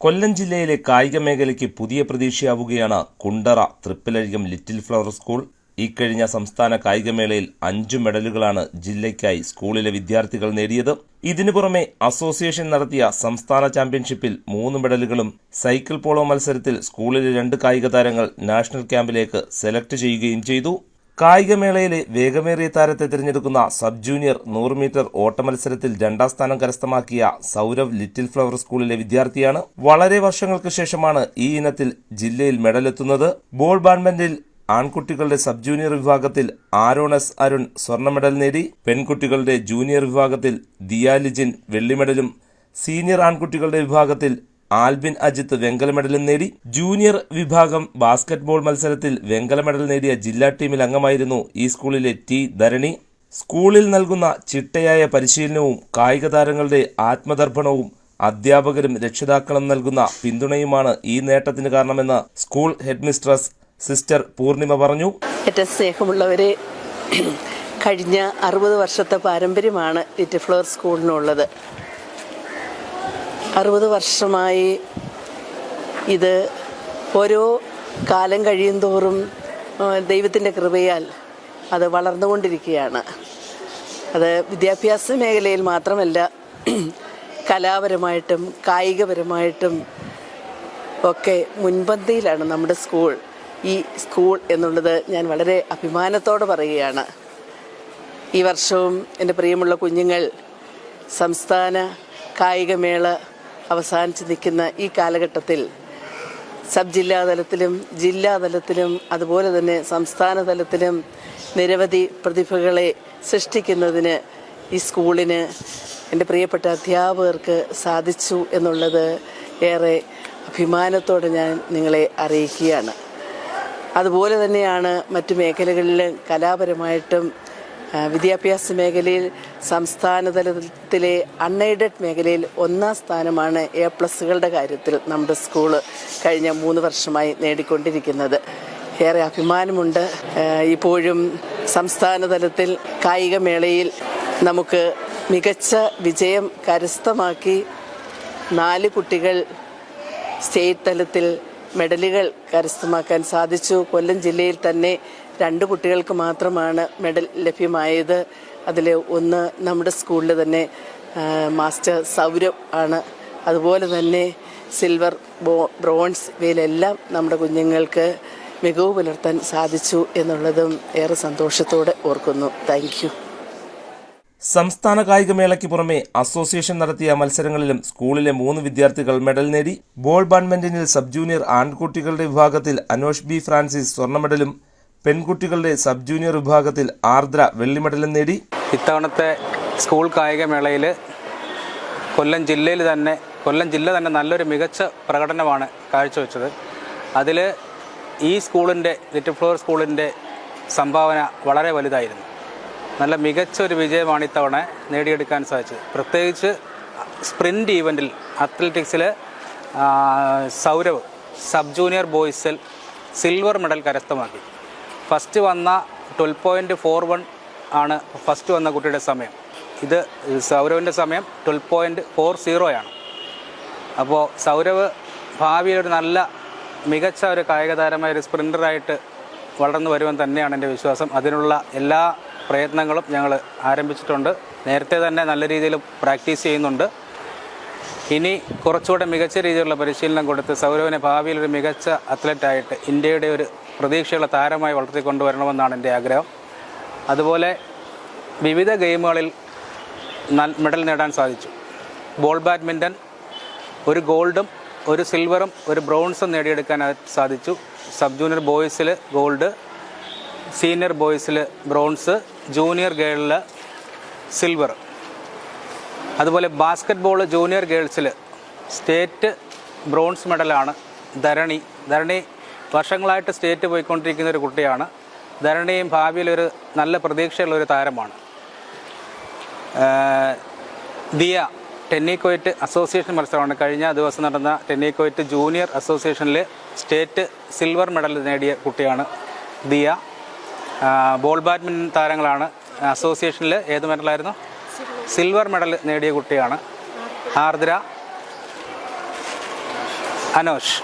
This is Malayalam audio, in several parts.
കൊല്ലം ജില്ലയിലെ കായിക മേഖലയ്ക്ക് പുതിയ പ്രതീക്ഷയാവുകയാണ് Kundara Thrippilazhikam little flower school. ഇക്കഴിഞ്ഞ സംസ്ഥാന കായികമേളയിൽ 5 മെഡലുകളാണ് ജില്ലയ്ക്കായി സ്കൂളിലെ വിദ്യാർത്ഥികൾ നേടിയത്. ഇതിനു പുറമെ അസോസിയേഷൻ നടത്തിയ സംസ്ഥാന ചാമ്പ്യൻഷിപ്പിൽ 3 മെഡലുകളും സൈക്കിൾ പോളോ മത്സരത്തിൽ സ്കൂളിലെ 2 കായിക താരങ്ങൾ നാഷണൽ ക്യാമ്പിലേക്ക് സെലക്ട് ചെയ്യുകയും ചെയ്തു. കായികമേളയിലെ വേഗമേറിയ താരത്തെ തിരഞ്ഞെടുക്കുന്ന സബ് ജൂനിയർ 100 മീറ്റർ ഓട്ട മത്സരത്തിൽ 2ാം സ്ഥാനം കരസ്ഥമാക്കിയ സൗരവ് ലിറ്റിൽ ഫ്ലവർ സ്കൂളിലെ വിദ്യാർത്ഥിയാണ്. വളരെ വർഷങ്ങൾക്ക് ശേഷമാണ് ഈ ഇനത്തിൽ ജില്ലയിൽ മെഡലെത്തുന്നത്. ബോൾ ബാഡ്മിന്റണിൽ ആൺകുട്ടികളുടെ സബ് ജൂനിയർ വിഭാഗത്തിൽ ആരോണസ് അരുൺ സ്വർണ്ണ മെഡൽ നേടി. പെൺകുട്ടികളുടെ ജൂനിയർ വിഭാഗത്തിൽ ദിയ ലിജിൻ വെള്ളി മെഡലും സീനിയർ ആൺകുട്ടികളുടെ വിഭാഗത്തിൽ ആൽബിൻ അജിത്ത് വെങ്കല മെഡലും നേടി. ജൂനിയർ വിഭാഗം ബാസ്കറ്റ്ബോൾ മത്സരത്തിൽ വെങ്കല മെഡൽ നേടിയ ജില്ലാ ടീമിൽ അംഗമായിരുന്നു ഈ സ്കൂളിലെ ടി ധരണി. സ്കൂളിൽ നൽകുന്ന ചിട്ടയായ പരിശീലനവും കായിക താരങ്ങളുടെ ആത്മദർപ്പണവും അധ്യാപകരും രക്ഷിതാക്കളും നൽകുന്ന പിന്തുണയുമാണ് ഈ നേട്ടത്തിന് കാരണമെന്ന് school headmistress sister Poornima പറഞ്ഞു. ഏറ്റവും സ്നേഹമുള്ളവരെ, കഴിഞ്ഞ 60 വർഷത്തെ പാരമ്പര്യമാണ് ലിറ്റിൽ ഫ്ലവർ സ്കൂളിനുള്ളത്. 60 വർഷമായി ഇത് ഓരോ കാലം കഴിയും തോറും ദൈവത്തിൻ്റെ കൃപയാൽ അത് വളർന്നുകൊണ്ടിരിക്കുകയാണ്. അത് വിദ്യാഭ്യാസ മേഖലയിൽ മാത്രമല്ല, കലാപരമായിട്ടും കായികപരമായിട്ടും ഒക്കെ മുൻപന്തിയിലാണ് നമ്മുടെ സ്കൂൾ. ഈ സ്കൂൾ എന്നുള്ളത് ഞാൻ വളരെ അഭിമാനത്തോടെ പറയുകയാണ്. ഈ വർഷവും എൻ്റെ പ്രിയമുള്ള കുഞ്ഞുങ്ങൾ സംസ്ഥാന കായികമേള അവസാനിച്ച് നിൽക്കുന്ന ഈ കാലഘട്ടത്തിൽ സബ് ജില്ലാതലത്തിലും ജില്ലാതലത്തിലും അതുപോലെ തന്നെ സംസ്ഥാന തലത്തിലും നിരവധി പ്രതിഭകളെ സൃഷ്ടിക്കുന്നതിന് ഈ സ്കൂളിന് എൻ്റെ പ്രിയപ്പെട്ട അധ്യാപകർക്ക് സാധിച്ചു എന്നുള്ളത് ഏറെ അഭിമാനത്തോടെ ഞാൻ നിങ്ങളെ അറിയിക്കുകയാണ്. അതുപോലെ തന്നെയാണ് മറ്റു മേഖലകളിലും കലാപരമായിട്ടും വിദ്യാഭ്യാസ മേഖലയിൽ സംസ്ഥാന തലത്തിലെ അൺഎയ്ഡഡ് മേഖലയിൽ 1ാം സ്ഥാനമാണ് A+കളുടെ കാര്യത്തിൽ നമ്മുടെ സ്കൂള് കഴിഞ്ഞ 3 വർഷമായി നേടിക്കൊണ്ടിരിക്കുന്നത്. ഏറെ അഭിമാനമുണ്ട്. ഇപ്പോഴും സംസ്ഥാന തലത്തിൽ കായികമേളയിൽ നമുക്ക് മികച്ച വിജയം കരസ്ഥമാക്കി 4 കുട്ടികൾ സ്റ്റേറ്റ് തലത്തിൽ മെഡലുകൾ കരസ്ഥമാക്കാൻ സാധിച്ചു. കൊല്ലം ജില്ലയിൽ തന്നെ 2 കുട്ടികൾക്ക് മാത്രമാണ് മെഡൽ ലഭ്യമായത്. അതിൽ ഒന്ന് നമ്മുടെ സ്കൂളിൽ തന്നെ മാസ്റ്റർ സൗരവ് ആണ്. അതുപോലെ തന്നെ സിൽവർ, ബ്രോൺസ് ഇവയിലെല്ലാം നമ്മുടെ കുഞ്ഞുങ്ങൾക്ക് മികവ് പുലർത്താൻ സാധിച്ചു എന്നുള്ളതും ഏറെ സന്തോഷത്തോടെ ഓർക്കുന്നു. Thank you. സംസ്ഥാന കായികമേളയ്ക്ക് പുറമെ അസോസിയേഷൻ നടത്തിയ മത്സരങ്ങളിലും സ്കൂളിലെ 3 വിദ്യാർത്ഥികൾ മെഡൽ നേടി. ബോൾ ബാഡ്മിന്റണിൽ സബ് ജൂനിയർ ആൺകുട്ടികളുടെ വിഭാഗത്തിൽ അനോഷ് ബി ഫ്രാൻസിസ് സ്വർണ്ണ മെഡലും പെൺകുട്ടികളുടെ സബ് ജൂനിയർ വിഭാഗത്തിൽ ആർദ്ര വെള്ളി മെഡലും നേടി. ഇത്തവണത്തെ സ്കൂൾ കായികമേളയിൽ കൊല്ലം ജില്ല തന്നെ നല്ലൊരു മികച്ച പ്രകടനമാണ് കാഴ്ചവെച്ചത്. അതിൽ ഈ സ്കൂളിൻ്റെ ലിറ്റിൽ ഫ്ലവർ സ്കൂളിൻ്റെ സംഭാവന വളരെ വലുതായിരുന്നു. നല്ല മികച്ച ഒരു വിജയമാണ് ഇത്തവണ നേടിയെടുക്കാൻ സാധിച്ചത്. പ്രത്യേകിച്ച് സ്പ്രിൻ്റ് ഈവൻറ്റിൽ അത്ലറ്റിക്സിൽ സൗരവ് സബ് ജൂനിയർ ബോയ്സിൽ സിൽവർ മെഡൽ കരസ്ഥമാക്കി. ഫസ്റ്റ് വന്ന 12.41 ആണ് ഫസ്റ്റ് വന്ന കുട്ടിയുടെ സമയം. ഇത് സൗരവിൻ്റെ സമയം 12.40 ആണ്. അപ്പോൾ സൗരവ് ഭാവിയിൽ ഒരു നല്ല മികച്ച ഒരു കായിക താരമായ ഒരു സ്പ്രിൻ്ററായിട്ട് വളർന്നു വരുമെന്ന് തന്നെയാണ് എൻ്റെ വിശ്വാസം. അതിനുള്ള എല്ലാ പ്രയത്നങ്ങളും ഞങ്ങൾ ആരംഭിച്ചിട്ടുണ്ട്. നേരത്തെ തന്നെ നല്ല രീതിയിൽ പ്രാക്ടീസ് ചെയ്യുന്നുണ്ട്. ഇനി കുറച്ചുകൂടെ മികച്ച രീതിയിലുള്ള പരിശീലനം കൊടുത്ത് സൗരവിനെ ഭാവിയിൽ ഒരു മികച്ച അത്ലറ്റായിട്ട് ഇന്ത്യയുടെ ഒരു പ്രതീക്ഷയുള്ള താരമായി വളർത്തിക്കൊണ്ടുവരണമെന്നാണ് എൻ്റെ ആഗ്രഹം. അതുപോലെ വിവിധ ഗെയിമുകളിൽ മെഡൽ നേടാൻ സാധിച്ചു. ബോൾ ബാഡ്മിൻ്റൺ 1 ഗോൾഡും 1 സിൽവറും 1 ബ്രോൺസും നേടിയെടുക്കാൻ സാധിച്ചു. സബ് ജൂനിയർ ബോയ്സിൽ ഗോൾഡ്, സീനിയർ ബോയ്സിൽ ബ്രോൺസ്, ജൂനിയർ ഗേളിൽ സിൽവർ. അതുപോലെ ബാസ്കറ്റ്ബോൾ ജൂനിയർ ഗേൾസിൽ സ്റ്റേറ്റ് ബ്രോൺസ് മെഡലാണ് ധരണി. വർഷങ്ങളായിട്ട് സ്റ്റേറ്റ് പോയിക്കൊണ്ടിരിക്കുന്ന ഒരു കുട്ടിയാണ്. ധരണിയും ഭാവിയിലൊരു നല്ല പ്രതീക്ഷയുള്ളൊരു താരമാണ്. ദിയ ടെന്നിക്കോയിറ്റ് അസോസിയേഷൻ മത്സരമാണ് കഴിഞ്ഞ ദിവസം നടന്ന ടെന്നിക്കോയിറ്റ് ജൂനിയർ അസോസിയേഷനിൽ സ്റ്റേറ്റ് സിൽവർ മെഡൽ നേടിയ കുട്ടിയാണ് ദിയ. ബോൾ ബാഡ്മിൻ്റൺ താരങ്ങളാണ്. അസോസിയേഷനിൽ ഏത് മെഡലായിരുന്നു? സിൽവർ മെഡൽ നേടിയ കുട്ടിയാണ് ആർദ്ര. അനോഷ്.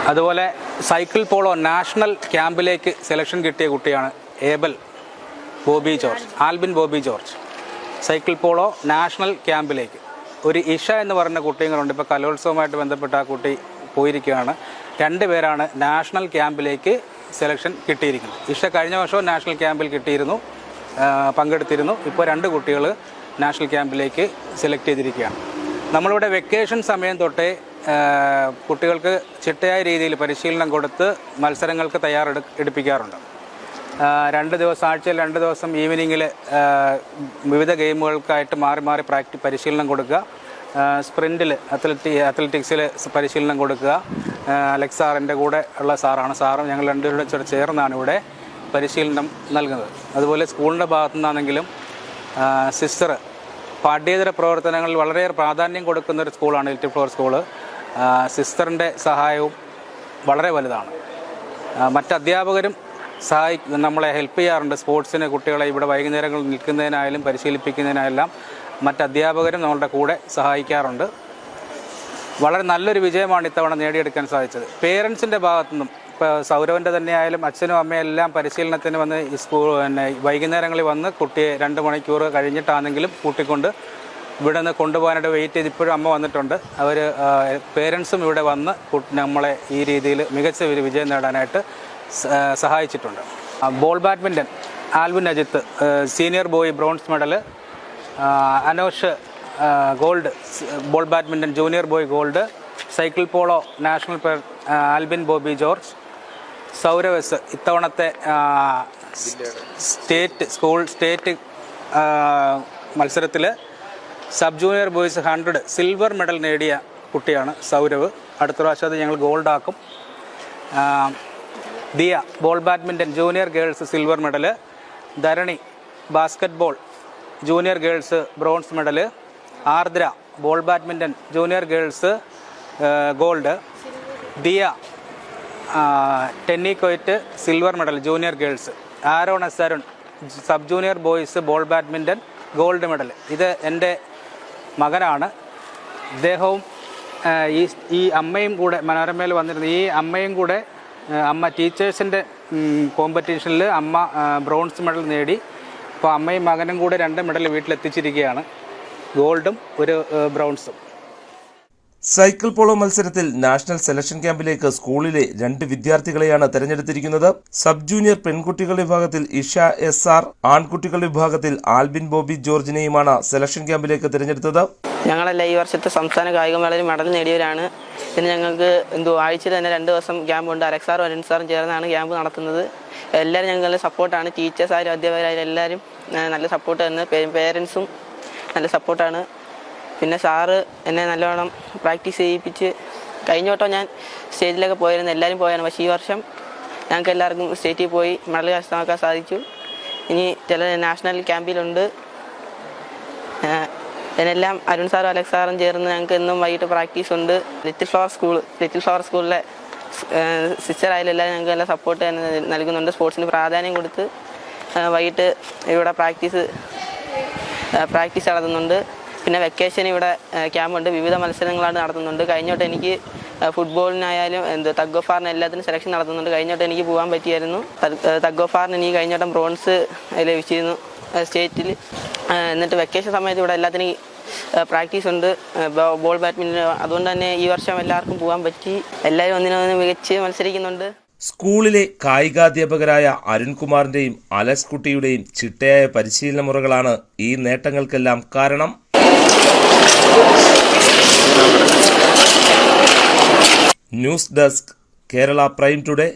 അതുപോലെ സൈക്കിൾ പോളോ നാഷണൽ ക്യാമ്പിലേക്ക് സെലക്ഷൻ കിട്ടിയ കുട്ടിയാണ് Albin Bobby George. Cycle polo national ക്യാമ്പിലേക്ക്. ഒരു ഇഷ എന്ന് പറയുന്ന കുട്ടികളുണ്ട്, ഇപ്പോൾ കലോത്സവമായിട്ട് ബന്ധപ്പെട്ട ആ കുട്ടി പോയിരിക്കുകയാണ്. 2 പേരാണ് നാഷണൽ ക്യാമ്പിലേക്ക് സെലക്ഷൻ കിട്ടിയിരിക്കുന്നത്. ഇഷ കഴിഞ്ഞ വർഷവും നാഷണൽ ക്യാമ്പിൽ പങ്കെടുത്തിരുന്നു. ഇപ്പോൾ 2 കുട്ടികൾ നാഷണൽ ക്യാമ്പിലേക്ക് സെലക്ട് ചെയ്തിരിക്കുകയാണ്. നമ്മളിവിടെ വെക്കേഷൻ സമയം തൊട്ടേ കുട്ടികൾക്ക് ചിട്ടയായ രീതിയിൽ പരിശീലനം കൊടുത്ത് മത്സരങ്ങൾക്ക് തയ്യാറെടുപ്പിക്കാറുണ്ട്. 2 ദിവസം, ആഴ്ചയിൽ 2 ദിവസം ഈവനിങ്ങിൽ വിവിധ ഗെയിമുകൾക്കായിട്ട് മാറി മാറി പരിശീലനം കൊടുക്കുക. സ്പ്രിൻറ്റിൽ അത്ലറ്റിക്സിൽ പരിശീലനം കൊടുക്കുക. അലക്സ് സാറിൻ്റെ കൂടെ ഉള്ള സാറും ഞങ്ങൾ 2 പേരുടെ ചേർന്നാണ് ഇവിടെ പരിശീലനം നൽകുന്നത്. അതുപോലെ സ്കൂളിൻ്റെ ഭാഗത്തു നിന്നാണെങ്കിലും സിസ്റ്റർ പാഠ്യേതര പ്രവർത്തനങ്ങളിൽ വളരെയേറെ പ്രാധാന്യം കൊടുക്കുന്നൊരു സ്കൂളാണ് ലിറ്റിൽ ഫ്ലവർ സ്കൂള്. സിസ്റ്ററിൻ്റെ സഹായവും വളരെ വലുതാണ്. മറ്റ് അധ്യാപകരും നമ്മളെ ഹെൽപ്പ് ചെയ്യാറുണ്ട്. സ്പോർട്സിന് കുട്ടികളെ ഇവിടെ വൈകുന്നേരങ്ങളിൽ നിൽക്കുന്നതിനായാലും പരിശീലിപ്പിക്കുന്നതിനായെല്ലാം മറ്റ് അധ്യാപകരും നമ്മളുടെ കൂടെ സഹായിക്കാറുണ്ട്. വളരെ നല്ലൊരു വിജയമാണ് ഇത്തവണ നേടിയെടുക്കാൻ സാധിച്ചത്. പേരൻസിൻ്റെ ഭാഗത്തുനിന്നും ഇപ്പോൾ സൗരവൻ്റെ തന്നെ ആയാലും അച്ഛനും അമ്മയും എല്ലാം പരിശീലനത്തിന് വന്ന് ഈ വൈകുന്നേരങ്ങളിൽ വന്ന് കുട്ടിയെ 2 മണിക്കൂർ കഴിഞ്ഞിട്ടാണെങ്കിലും കൂട്ടിക്കൊണ്ട് ഇവിടെ നിന്ന് കൊണ്ടുപോകാനായിട്ട് വെയിറ്റ് ചെയ്ത് ഇപ്പോഴും അമ്മ വന്നിട്ടുണ്ട്. അവർ പേരൻസും ഇവിടെ വന്ന് നമ്മളെ ഈ രീതിയിൽ മികച്ച ഒരു വിജയം നേടാനായിട്ട് സഹായിച്ചിട്ടുണ്ട്. Ball badminton Alvin Ajith senior boy bronze medal, Anosh gold, ball badminton junior boy gold, cycle polo national Albin Bobby George, സൗരവസ് ഇത്തവണത്തെ സ്റ്റേറ്റ് മത്സരത്തിൽ sub junior boys 100 silver medal നേടിയ കുട്ടിയാണ് സൗരവ്. അടുത്ത പ്രാവശ്യം അത് ഞങ്ങൾ ഗോൾഡാക്കും. Diya ball badminton junior girls silver medal, Dharani basket ball junior girls bronze medal, Ardra ball badminton junior girls gold, Diya tennikoit silver medal junior girls, Aaron S Arun sub junior boys ball badminton gold medal. ഇത് എൻ്റെ മകനാണ്. ഇദ്ദേഹവും ഈ അമ്മയും കൂടെ മനോരമയിൽ വന്നിരുന്നു. ഈ അമ്മയും കൂടെ അമ്മ ടീച്ചേഴ്സിൻ്റെ കോമ്പറ്റീഷനിൽ അമ്മ ബ്രോൺസ് മെഡൽ നേടി. അപ്പോൾ അമ്മയും മകനും കൂടെ 2 മെഡൽ വീട്ടിലെത്തിച്ചിരിക്കുകയാണ്, ഗോൾഡും ഒരു ബ്രോൺസും. സൈക്കിൾ പോളോ മത്സരത്തിൽ നാഷണൽ സെലക്ഷൻ ക്യാമ്പിലേക്ക് സ്കൂളിലെ 2 വിദ്യാർത്ഥികളെയാണ് തെരഞ്ഞെടുത്തിരിക്കുന്നത്. സബ് ജൂനിയർ പെൺകുട്ടികളുടെ വിഭാഗത്തിൽ ഇഷ SR, ആൺകുട്ടികളുടെ വിഭാഗത്തിൽ ആൽബിൻ ബോബി ജോർജിനെയുമാണ് സെലക്ഷൻ ക്യാമ്പിലേക്ക് തിരഞ്ഞെടുത്തത്. ഞങ്ങളെല്ലാം ഈ വർഷത്തെ സംസ്ഥാന കായികമേളയിൽ മെഡൽ നേടിയവരാണ്. പിന്നെ ഞങ്ങൾക്ക് ആഴ്ചയിൽ തന്നെ 2 ദിവസം ക്യാമ്പുണ്ട്. അലക്സ് സാറും അരുൺ സാറും ചേർന്നാണ് ക്യാമ്പ് നടത്തുന്നത്. എല്ലാവരും ഞങ്ങളുടെ സപ്പോർട്ടാണ്. ടീച്ചേഴ്സായാലും അധ്യാപകരായാലും എല്ലാവരും നല്ല സപ്പോർട്ട് തന്നെ. പേരൻസും നല്ല സപ്പോർട്ടാണ്. പിന്നെ സാറ് എന്നെ നല്ലോണം പ്രാക്ടീസ് ചെയ്യിപ്പിച്ച്, കഴിഞ്ഞ വട്ടം ഞാൻ സ്റ്റേജിലൊക്കെ പോയിരുന്നു, എല്ലാവരും പോയാണ്. പക്ഷേ ഈ വർഷം ഞങ്ങൾക്ക് എല്ലാവർക്കും സ്റ്റേറ്റിൽ പോയി മെഡൽ കരസ്ഥമാക്കാൻ സാധിച്ചു. ഇനി ചില നാഷണൽ ക്യാമ്പിലുണ്ട്. ഇതിനെല്ലാം അരുൺ സാറും അലക്സ് സാറും ചേർന്ന് ഞങ്ങൾക്ക് എന്നും വൈകിട്ട് പ്രാക്ടീസ് ഉണ്ട്. ലിറ്റിൽ ഫ്ലവർ സ്കൂളിലെ സിസ്റ്ററായാലും എല്ലാവരും ഞങ്ങൾക്ക് നല്ല സപ്പോർട്ട് നൽകുന്നുണ്ട്. സ്പോർട്സിന് പ്രാധാന്യം കൊടുത്ത് വൈകിട്ട് ഇവിടെ പ്രാക്ടീസ് നടത്തുന്നുണ്ട്. പിന്നെ വെക്കേഷൻ ഇവിടെ ക്യാമ്പുണ്ട്, വിവിധ മത്സരങ്ങളാണ് നടത്തുന്നുണ്ട്. കഴിഞ്ഞോട്ട് എനിക്ക് ഫുട്ബോളിനായാലും തഗ് ഓഫ് വാറിന് എല്ലാത്തിനും സെലക്ഷൻ നടത്തുന്നുണ്ട്. കഴിഞ്ഞോട്ട് എനിക്ക് പോകാൻ പറ്റിയായിരുന്നു. തഗ് ഓഫ് വാറിന് എനിക്ക് കഴിഞ്ഞോട്ടം ബ്രോൺസ് ലഭിച്ചിരുന്നു സ്റ്റേറ്റിൽ. എന്നിട്ട് വെക്കേഷൻ സമയത്ത് ഇവിടെ എല്ലാത്തിനും പ്രാക്ടീസ് ഉണ്ട്, ബോൾ ബാഡ്മിൻ്റൺ. അതുകൊണ്ട് തന്നെ ഈ വർഷം എല്ലാവർക്കും പോകാൻ പറ്റി. എല്ലാവരും ഒന്നിനൊന്ന് മികച്ച് മത്സരിക്കുന്നുണ്ട്. സ്കൂളിലെ കായികാധ്യാപകരായ അരുൺകുമാറിന്റെയും അലക്സ് കുട്ടിയുടെയും ചിട്ടയായ പരിശീലന മുറകളാണ് ഈ നേട്ടങ്ങൾക്കെല്ലാം കാരണം. News desk, Kerala prime today.